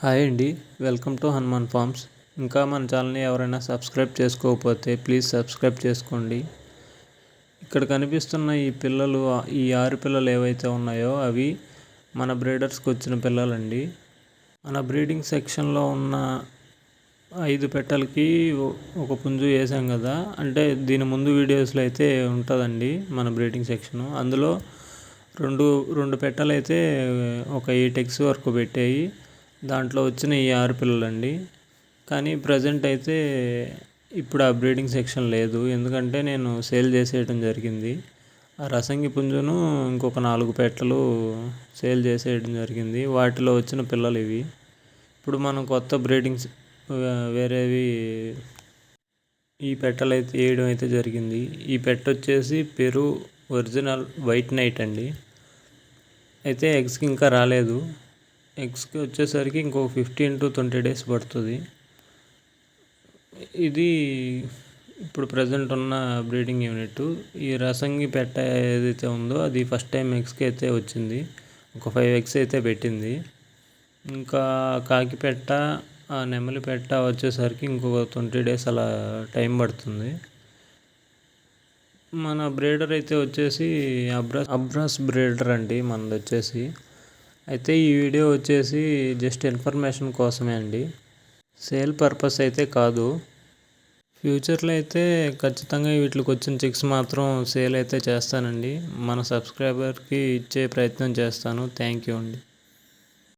Hi అండి, welcome to Hanuman forms. ఇంకా మన ఛానల్ని ఎవరైనా సబ్స్క్రైబ్ చేసుకోకపోతే ప్లీజ్ సబ్స్క్రైబ్ చేసుకోండి. ఇక్కడ కనిపిస్తున్న ఈ పిల్లలు, ఈ 6 పిల్లలు ఏవైతే ఉన్నాయో అవి మన బ్రీడర్స్కి వచ్చిన పిల్లలండి. మన బ్రీడింగ్ సెక్షన్లో ఉన్న 5 పెట్టలకి ఒక పుంజు వేసాం కదా, అంటే దీని ముందు వీడియోస్లో అయితే ఉంటుందండి మన బ్రీడింగ్ సెక్షను. అందులో రెండు పెట్టలు అయితే ఒక 8 eggs వరకు పెట్టాయి. దాంట్లో వచ్చిన ఈ 6 పిల్లలండి. కానీ ప్రజెంట్ అయితే ఇప్పుడు ఆ బ్రీడింగ్ సెక్షన్ లేదు, ఎందుకంటే నేను సేల్ చేసేయడం జరిగింది. ఆ రసంగి పుంజును ఇంకొక 4 పెట్టలు సేల్ చేసేయడం జరిగింది. వాటిలో వచ్చిన పిల్లలు ఇవి. ఇప్పుడు మనం కొత్త బ్రీడింగ్స్ వేరేవి ఈ పెట్టలు అయితే వేయడం అయితే జరిగింది. ఈ పెట్ట వచ్చేసి పెరు ఒరిజినల్ వైట్ నైట్ అండి. అయితే ఎగ్స్కి ఇంకా రాలేదు. ఎగ్స్కి వచ్చేసరికి ఇంకో 15 to 20 days పడుతుంది. ఇది ఇప్పుడు ప్రజెంట్ ఉన్న బ్రీడింగ్ యూనిట్. ఈ రసంగి పెట్ట ఏదైతే ఉందో అది ఫస్ట్ టైం ఎగ్స్కి అయితే వచ్చింది. ఒక 5 eggs అయితే పెట్టింది. ఇంకా కాకి పెట్ట, ఆ నెమలి పెట్ట వచ్చేసరికి ఇంకొక 20 days అలా టైం పడుతుంది. మన బ్రీడర్ అయితే వచ్చేసి అబ్రాస్ బ్రీడర్ అండి మనది వచ్చేసి. అయితే ఈ వీడియో వచ్చేసి జస్ట్ ఇన్ఫర్మేషన్ కోసమే అండి, సేల్ పర్పస్ అయితే కాదు. ఫ్యూచర్లో అయితే ఖచ్చితంగా వీటికి వచ్చిన చిక్స్ మాత్రం సేల్ అయితే చేస్తానండి. మన సబ్స్క్రైబర్కి ఇచ్చే ప్రయత్నం చేస్తాను. థ్యాంక్ యూ అండి.